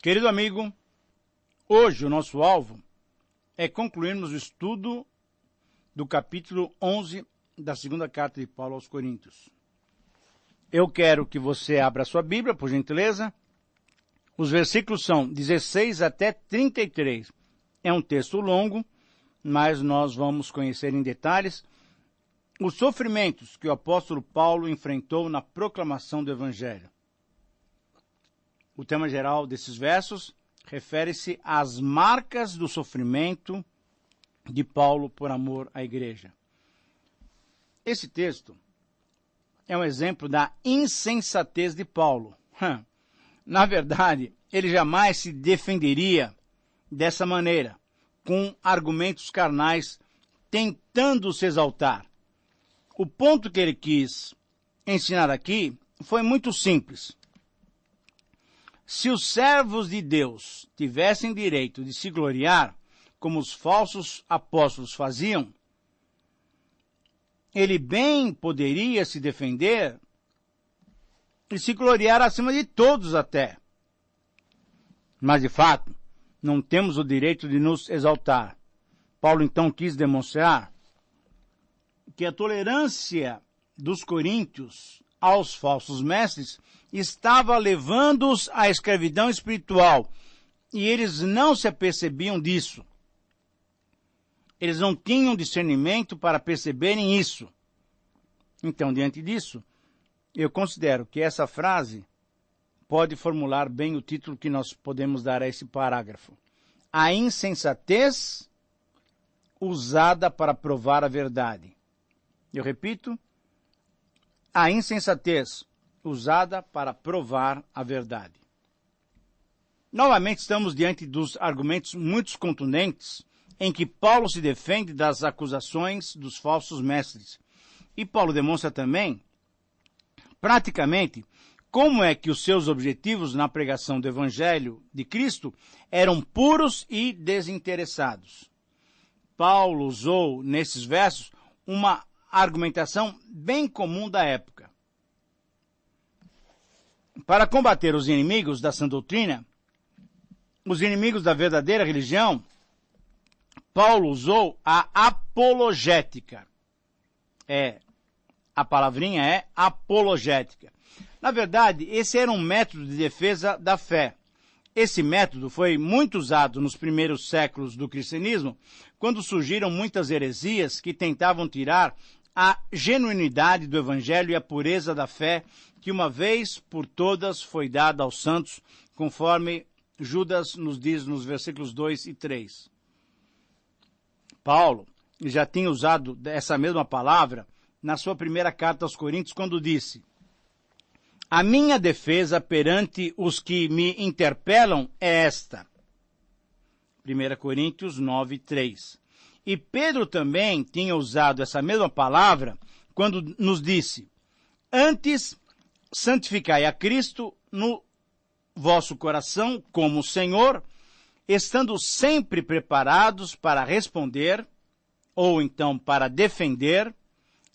Querido amigo, hoje o nosso alvo é concluirmos o estudo do capítulo 11 da segunda carta de Paulo aos Coríntios. Eu quero que você abra a sua Bíblia, por gentileza. Os versículos são 16 até 33. É um texto longo, mas nós vamos conhecer em detalhes os sofrimentos que o apóstolo Paulo enfrentou na proclamação do Evangelho. O tema geral desses versos refere-se às marcas do sofrimento de Paulo por amor à igreja. Esse texto é um exemplo da insensatez de Paulo. Na verdade, ele jamais se defenderia dessa maneira, com argumentos carnais, tentando se exaltar. O ponto que ele quis ensinar aqui foi muito simples. Se os servos de Deus tivessem direito de se gloriar, como os falsos apóstolos faziam, ele bem poderia se defender e se gloriar acima de todos até. Mas, de fato, não temos o direito de nos exaltar. Paulo, então, quis demonstrar que a tolerância dos coríntios aos falsos mestres estava levando-os à escravidão espiritual, e eles não se apercebiam disso. Eles não tinham discernimento para perceberem isso. Então, diante disso, eu considero que essa frase pode formular bem o título que nós podemos dar a esse parágrafo. A insensatez usada para provar a verdade. Eu repito, a insensatez usada para provar a verdade. Novamente estamos diante dos argumentos muito contundentes em que Paulo se defende das acusações dos falsos mestres. E Paulo demonstra também, praticamente, como é que os seus objetivos na pregação do Evangelho de Cristo eram puros e desinteressados. Paulo usou, nesses versos, uma argumentação bem comum da época. Para combater os inimigos da sã doutrina, os inimigos da verdadeira religião, Paulo usou a apologética. A palavrinha é apologética. Na verdade, esse era um método de defesa da fé. Esse método foi muito usado nos primeiros séculos do cristianismo, quando surgiram muitas heresias que tentavam tirar a genuinidade do Evangelho e a pureza da fé que uma vez por todas foi dada aos santos, conforme Judas nos diz nos versículos 2 e 3. Paulo já tinha usado essa mesma palavra na sua primeira carta aos Coríntios, quando disse: a minha defesa perante os que me interpelam é esta. 1 Coríntios 9, 3. E Pedro também tinha usado essa mesma palavra quando nos disse: antes, santificai a Cristo no vosso coração como Senhor, estando sempre preparados para responder, ou então para defender,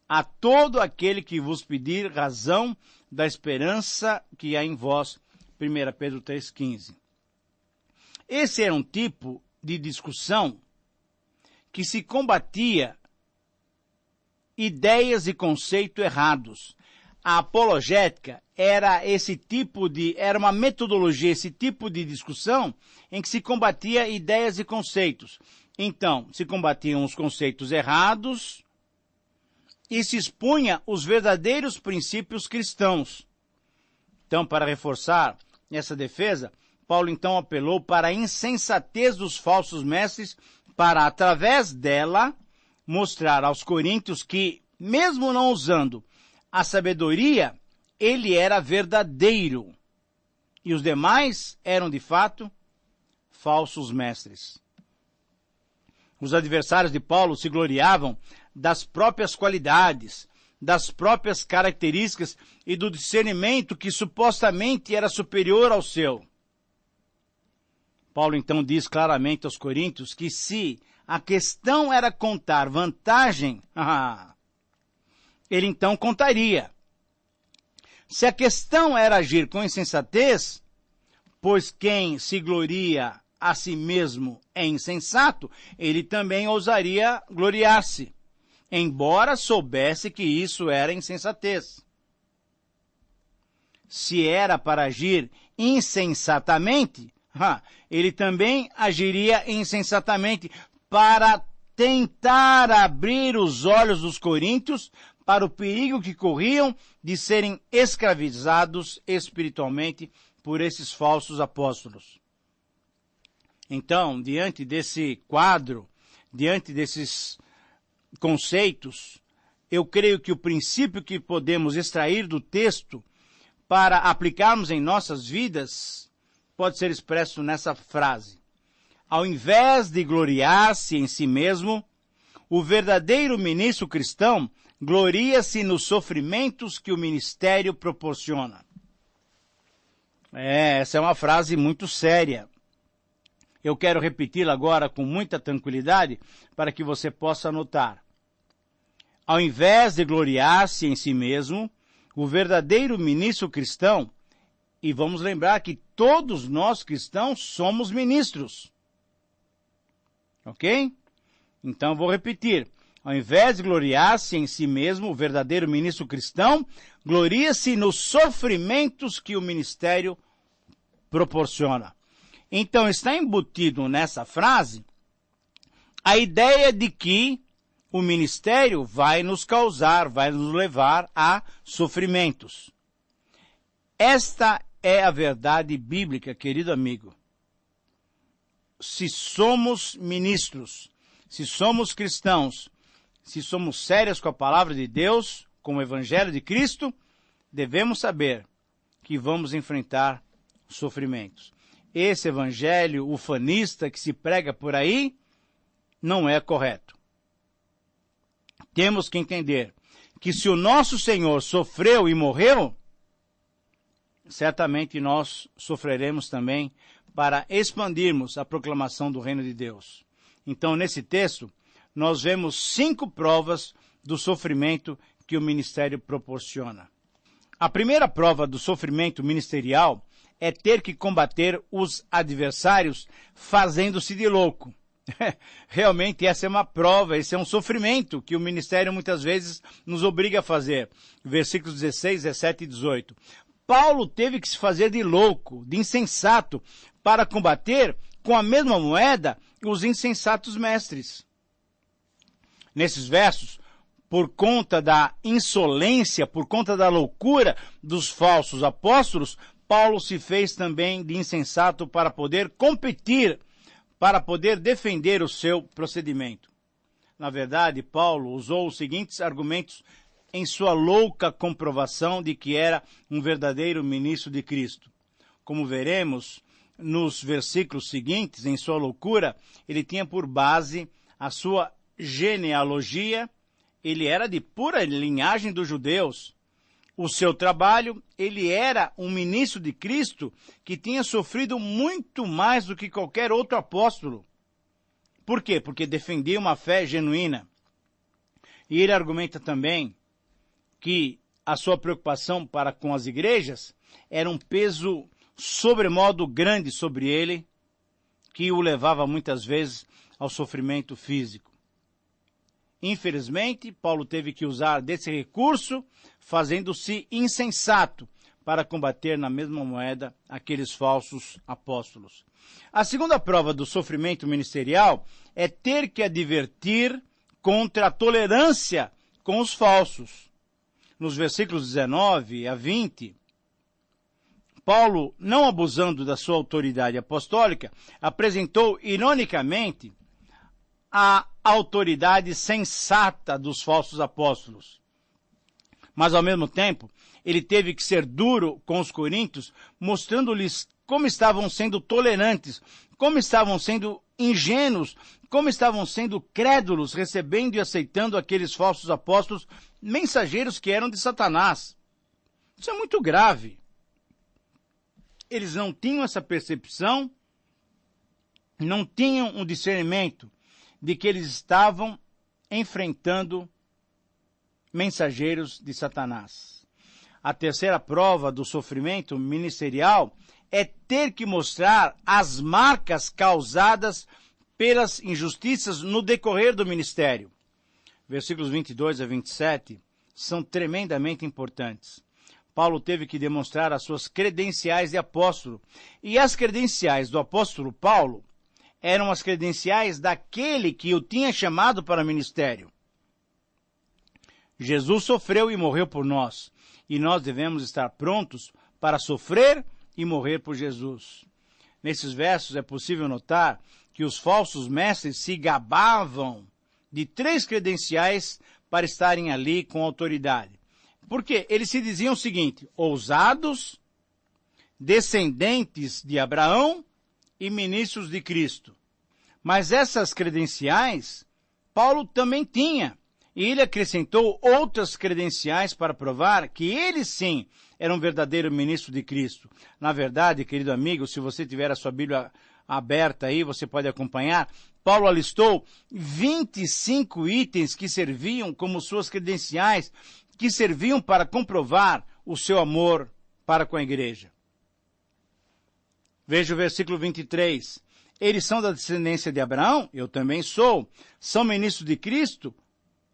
a todo aquele que vos pedir razão da esperança que há em vós. 1 Pedro 3,15. Esse era um tipo de discussão que se combatia ideias e conceitos errados. A apologética era uma metodologia, esse tipo de discussão em que se combatia ideias e conceitos. Então, se combatiam os conceitos errados e se expunha os verdadeiros princípios cristãos. Então, para reforçar essa defesa, Paulo então apelou para a insensatez dos falsos mestres para, através dela, mostrar aos coríntios que, mesmo não usando a sabedoria, ele era verdadeiro. E os demais eram, de fato, falsos mestres. Os adversários de Paulo se gloriavam das próprias qualidades, das próprias características e do discernimento que supostamente era superior ao seu. Paulo então diz claramente aos coríntios que se a questão era contar vantagem, ele então contaria. Se a questão era agir com insensatez, Pois quem se gloria a si mesmo é insensato, ele também ousaria gloriar-se, embora soubesse que isso era insensatez. Se era para agir insensatamente, ele também agiria insensatamente para tentar abrir os olhos dos coríntios para o perigo que corriam de serem escravizados espiritualmente por esses falsos apóstolos. Então, diante desse quadro, diante desses conceitos, eu creio que o princípio que podemos extrair do texto para aplicarmos em nossas vidas pode ser expresso nessa frase. Ao invés de gloriar-se em si mesmo, o verdadeiro ministro cristão gloria-se nos sofrimentos que o ministério proporciona. Essa é uma frase muito séria. Eu quero repeti-la agora com muita tranquilidade para que você possa anotar. Ao invés de gloriar-se em si mesmo, o verdadeiro ministro cristão, e vamos lembrar que todos nós cristãos somos ministros. Ok? Então vou repetir. Ao invés de gloriar-se em si mesmo, o verdadeiro ministro cristão gloria-se nos sofrimentos que o ministério proporciona. Então está embutido nessa frase a ideia de que o ministério vai nos causar, vai nos levar a sofrimentos. Esta é a verdade bíblica, querido amigo. Se somos ministros, se somos cristãos, se somos sérios com a palavra de Deus, com o Evangelho de Cristo, devemos saber que vamos enfrentar sofrimentos. Esse evangelho ufanista que se prega por aí não é correto. Temos que entender que se o nosso Senhor sofreu e morreu, certamente nós sofreremos também para expandirmos a proclamação do reino de Deus. Então, nesse texto, nós vemos 5 provas do sofrimento que o ministério proporciona. A primeira prova do sofrimento ministerial é ter que combater os adversários fazendo-se de louco. Realmente essa é uma prova, esse é um sofrimento que o ministério muitas vezes nos obriga a fazer. Versículos 16, 17 e 18. Paulo teve que se fazer de louco, de insensato, para combater com a mesma moeda os insensatos mestres. Nesses versos, por conta da insolência, por conta da loucura dos falsos apóstolos, Paulo se fez também de insensato para poder competir, para poder defender o seu procedimento. Na verdade, Paulo usou os seguintes argumentos em sua louca comprovação de que era um verdadeiro ministro de Cristo. Como veremos nos versículos seguintes, em sua loucura, ele tinha por base a sua genealogia, ele era de pura linhagem dos judeus. O seu trabalho, ele era um ministro de Cristo que tinha sofrido muito mais do que qualquer outro apóstolo. Por quê? Porque defendia uma fé genuína. E ele argumenta também que a sua preocupação para com as igrejas era um peso sobremodo grande sobre ele, que o levava muitas vezes ao sofrimento físico. Infelizmente, Paulo teve que usar desse recurso, fazendo-se insensato para combater na mesma moeda aqueles falsos apóstolos. A segunda prova do sofrimento ministerial é ter que advertir contra a tolerância com os falsos. Nos versículos 19 a 20, Paulo, não abusando da sua autoridade apostólica, apresentou ironicamente a autoridade sensata dos falsos apóstolos. Mas, ao mesmo tempo, ele teve que ser duro com os coríntios, mostrando-lhes como estavam sendo tolerantes, como estavam sendo ingênuos, como estavam sendo crédulos, recebendo e aceitando aqueles falsos apóstolos, mensageiros que eram de Satanás. Isso é muito grave. Eles não tinham essa percepção, não tinham um discernimento de que eles estavam enfrentando mensageiros de Satanás. A terceira prova do sofrimento ministerial é ter que mostrar as marcas causadas pelas injustiças no decorrer do ministério. Versículos 22 a 27 são tremendamente importantes. Paulo teve que demonstrar as suas credenciais de apóstolo. E as credenciais do apóstolo Paulo eram as credenciais daquele que o tinha chamado para o ministério. Jesus sofreu e morreu por nós, e nós devemos estar prontos para sofrer e morrer por Jesus. Nesses versos é possível notar que os falsos mestres se gabavam de 3 credenciais para estarem ali com autoridade. Porque eles se diziam o seguinte: ousados, descendentes de Abraão e ministros de Cristo. Mas essas credenciais, Paulo também tinha. E ele acrescentou outras credenciais para provar que ele sim era um verdadeiro ministro de Cristo. Na verdade, querido amigo, se você tiver a sua Bíblia aberta aí, você pode acompanhar, Paulo alistou 25 itens que serviam como suas credenciais, que serviam para comprovar o seu amor para com a igreja. Veja o versículo 23. Eles são da descendência de Abraão? Eu também sou. São ministros de Cristo?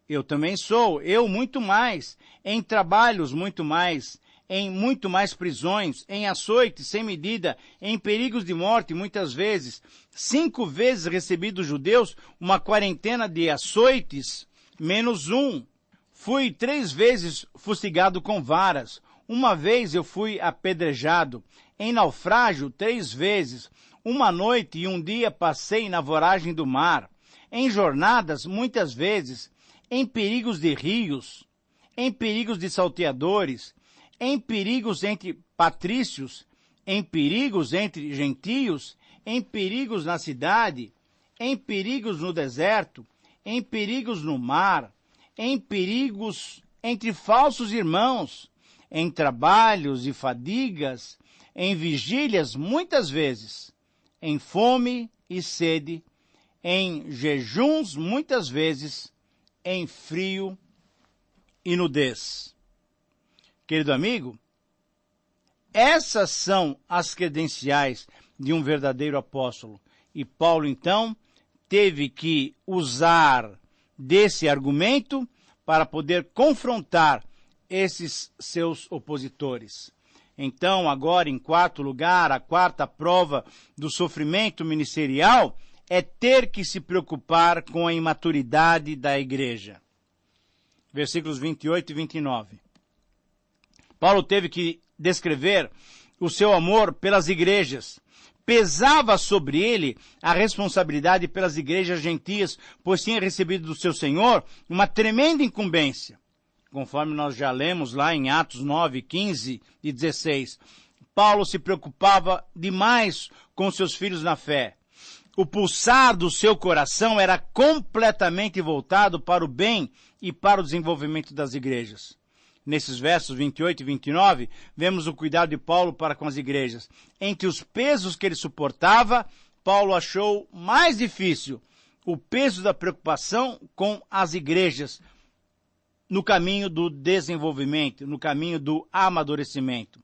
Eu também sou. Eu muito mais. Em trabalhos muito mais. Em muito mais prisões. Em açoites sem medida. Em perigos de morte muitas vezes. 5 vezes recebi dos judeus uma quarentena de açoites, menos 1. Fui 3 vezes fustigado com varas. 1 vez eu fui apedrejado. Em naufrágio 3 vezes. 1 noite e 1 dia passei na voragem do mar. Em jornadas muitas vezes. Em perigos de rios. Em perigos de salteadores. Em perigos entre patrícios. Em perigos entre gentios. Em perigos na cidade. Em perigos no deserto. Em perigos no mar. Em perigos entre falsos irmãos, em trabalhos e fadigas, em vigílias muitas vezes, em fome e sede, em jejuns muitas vezes, em frio e nudez. Querido amigo, essas são as credenciais de um verdadeiro apóstolo. E Paulo, então, teve que usar desse argumento para poder confrontar esses seus opositores. Então, agora, em 4º lugar, a 4ª prova do sofrimento ministerial é ter que se preocupar com a imaturidade da igreja. Versículos 28 e 29. Paulo teve que descrever o seu amor pelas igrejas. Pesava sobre ele a responsabilidade pelas igrejas gentias, pois tinha recebido do seu Senhor uma tremenda incumbência. Conforme nós já lemos lá em Atos 9, 15 e 16. Paulo se preocupava demais com seus filhos na fé. O pulsar do seu coração era completamente voltado para o bem e para o desenvolvimento das igrejas. Nesses versos 28 e 29, vemos o cuidado de Paulo para com as igrejas. Entre os pesos que ele suportava, Paulo achou mais difícil o peso da preocupação com as igrejas no caminho do desenvolvimento, no caminho do amadurecimento.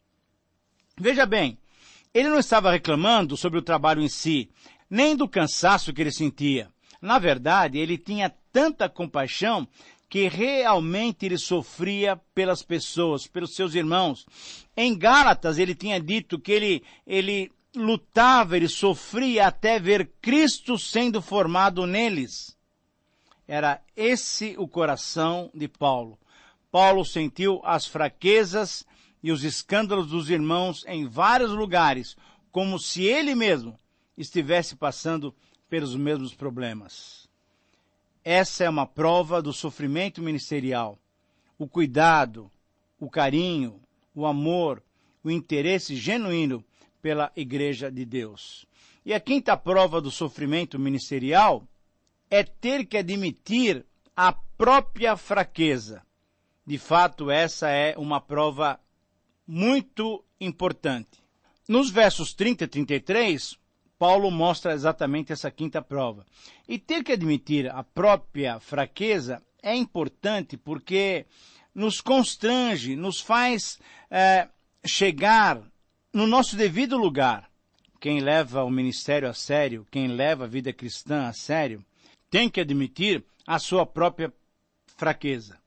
Veja bem, ele não estava reclamando sobre o trabalho em si, nem do cansaço que ele sentia. Na verdade, ele tinha tanta compaixão que realmente ele sofria pelas pessoas, pelos seus irmãos. Em Gálatas, ele tinha dito que ele lutava, ele sofria até ver Cristo sendo formado neles. Era esse o coração de Paulo. Paulo sentiu as fraquezas e os escândalos dos irmãos em vários lugares, como se ele mesmo estivesse passando pelos mesmos problemas. Essa é uma prova do sofrimento ministerial. O cuidado, o carinho, o amor, o interesse genuíno pela Igreja de Deus. E a 5ª prova do sofrimento ministerial é ter que admitir a própria fraqueza. De fato, essa é uma prova muito importante. Nos versos 30 e 33, Paulo mostra exatamente essa 5ª prova. E ter que admitir a própria fraqueza é importante porque nos constrange, nos faz chegar no nosso devido lugar. Quem leva o ministério a sério, quem leva a vida cristã a sério, tem que admitir a sua própria fraqueza.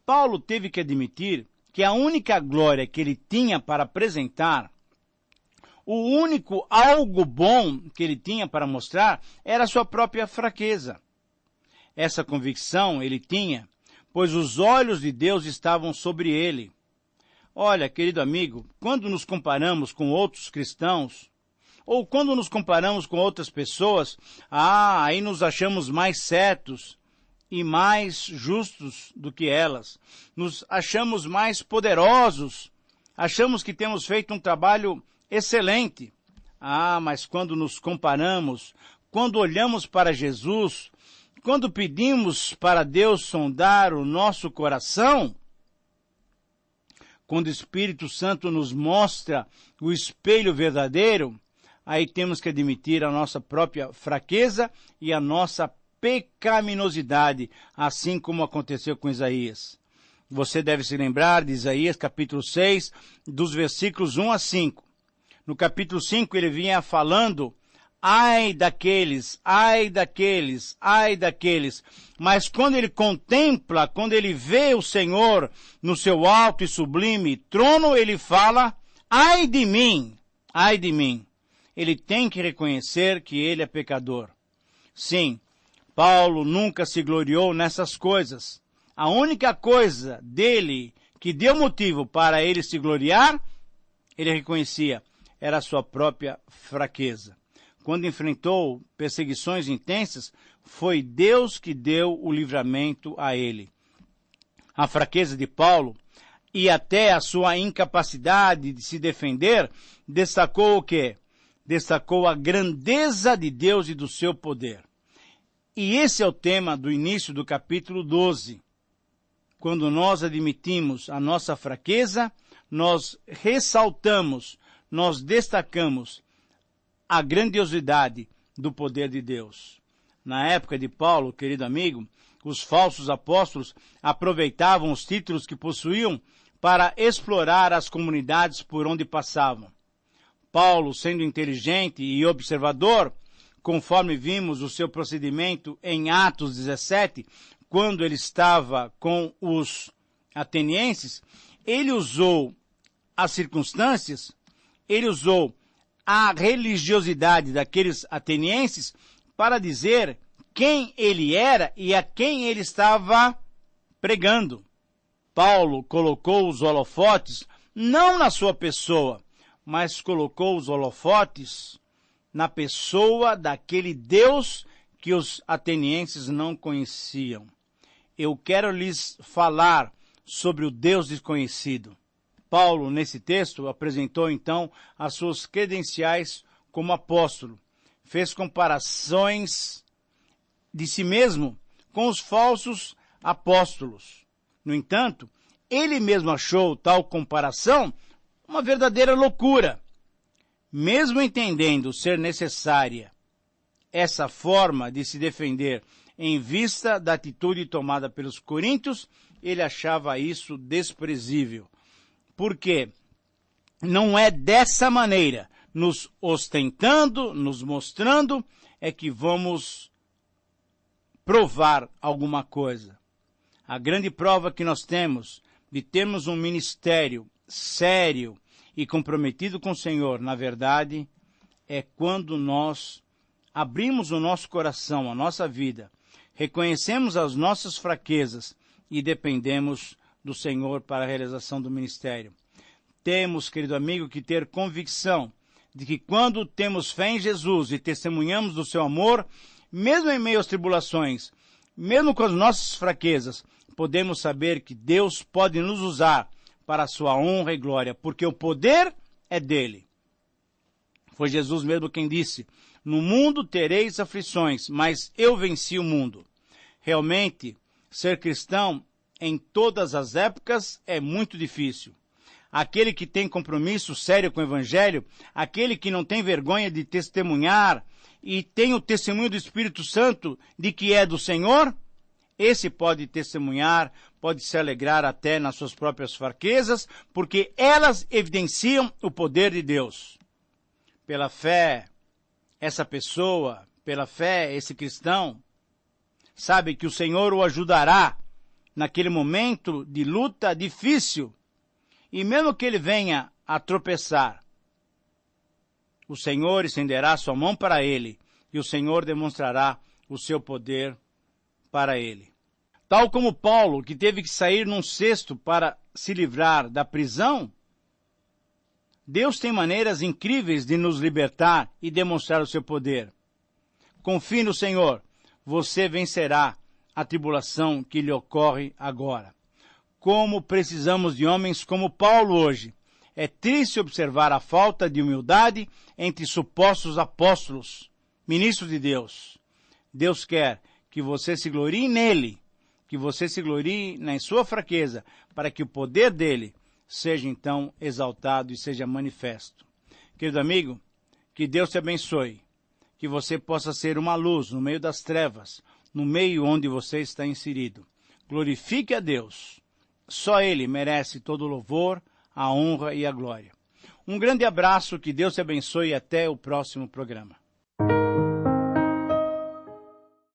Paulo teve que admitir que a única glória que ele tinha para apresentar, o único algo bom que ele tinha para mostrar, era a sua própria fraqueza. Essa convicção ele tinha, pois os olhos de Deus estavam sobre ele. Olha, querido amigo, quando nos comparamos com outros cristãos, ou quando nos comparamos com outras pessoas, aí nos achamos mais certos e mais justos do que elas. Nos achamos mais poderosos, achamos que temos feito um trabalho excelente. Mas quando nos comparamos, quando olhamos para Jesus, quando pedimos para Deus sondar o nosso coração, quando o Espírito Santo nos mostra o espelho verdadeiro, aí temos que admitir a nossa própria fraqueza e a nossa pecaminosidade, assim como aconteceu com Isaías. Você deve se lembrar de Isaías, capítulo 6, dos versículos 1 a 5. No capítulo 5 ele vinha falando, ai daqueles, ai daqueles, ai daqueles. Mas quando ele contempla, quando ele vê o Senhor no seu alto e sublime trono, ele fala, ai de mim, ai de mim. Ele tem que reconhecer que ele é pecador. Sim, Paulo nunca se gloriou nessas coisas. A única coisa dele que deu motivo para ele se gloriar, ele reconhecia, era a sua própria fraqueza. Quando enfrentou perseguições intensas, foi Deus que deu o livramento a ele. A fraqueza de Paulo e até a sua incapacidade de se defender, destacou o quê? Destacou a grandeza de Deus e do seu poder. E esse é o tema do início do capítulo 12. Quando nós admitimos a nossa fraqueza, nós ressaltamos, nós destacamos a grandiosidade do poder de Deus. Na época de Paulo, querido amigo, os falsos apóstolos aproveitavam os títulos que possuíam para explorar as comunidades por onde passavam. Paulo, sendo inteligente e observador, conforme vimos o seu procedimento em Atos 17, quando ele estava com os atenienses, ele usou as circunstâncias, ele usou a religiosidade daqueles atenienses para dizer quem ele era e a quem ele estava pregando. Paulo colocou os holofotes não na sua pessoa, mas colocou os holofotes na pessoa daquele Deus que os atenienses não conheciam. Eu quero lhes falar sobre o Deus desconhecido. Paulo, nesse texto, apresentou então as suas credenciais como apóstolo. Fez comparações de si mesmo com os falsos apóstolos. No entanto, ele mesmo achou tal comparação uma verdadeira loucura. Mesmo entendendo ser necessária essa forma de se defender em vista da atitude tomada pelos coríntios, ele achava isso desprezível. Porque não é dessa maneira, nos ostentando, nos mostrando, é que vamos provar alguma coisa. A grande prova que nós temos de termos um ministério sério e comprometido com o Senhor, na verdade, é quando nós abrimos o nosso coração, a nossa vida, reconhecemos as nossas fraquezas e dependemos do Senhor para a realização do ministério. Temos, querido amigo, que ter convicção de que quando temos fé em Jesus e testemunhamos do seu amor, mesmo em meio às tribulações, mesmo com as nossas fraquezas, podemos saber que Deus pode nos usar para a sua honra e glória, porque o poder é dele. Foi Jesus mesmo quem disse, no mundo tereis aflições, mas eu venci o mundo. Realmente, ser cristão em todas as épocas é muito difícil. Aquele que tem compromisso sério com o Evangelho, aquele que não tem vergonha de testemunhar e tem o testemunho do Espírito Santo de que é do Senhor, esse pode testemunhar, pode se alegrar até nas suas próprias fraquezas, porque elas evidenciam o poder de Deus. Pela fé, essa pessoa, pela fé, esse cristão, sabe que o Senhor o ajudará naquele momento de luta difícil. E mesmo que ele venha a tropeçar, o Senhor estenderá sua mão para ele e o Senhor demonstrará o seu poder para ele. Tal como Paulo, que teve que sair num cesto para se livrar da prisão, Deus tem maneiras incríveis de nos libertar e demonstrar o seu poder. Confie no Senhor, você vencerá a tribulação que lhe ocorre agora. Como precisamos de homens como Paulo hoje. É triste observar a falta de humildade entre supostos apóstolos, ministros de Deus. Deus quer que você se glorie nele, que você se glorie na sua fraqueza, para que o poder dele seja então exaltado e seja manifesto. Querido amigo, que Deus te abençoe, que você possa ser uma luz no meio das trevas, no meio onde você está inserido. Glorifique a Deus. Só Ele merece todo o louvor, a honra e a glória. Um grande abraço, que Deus te abençoe e até o próximo programa.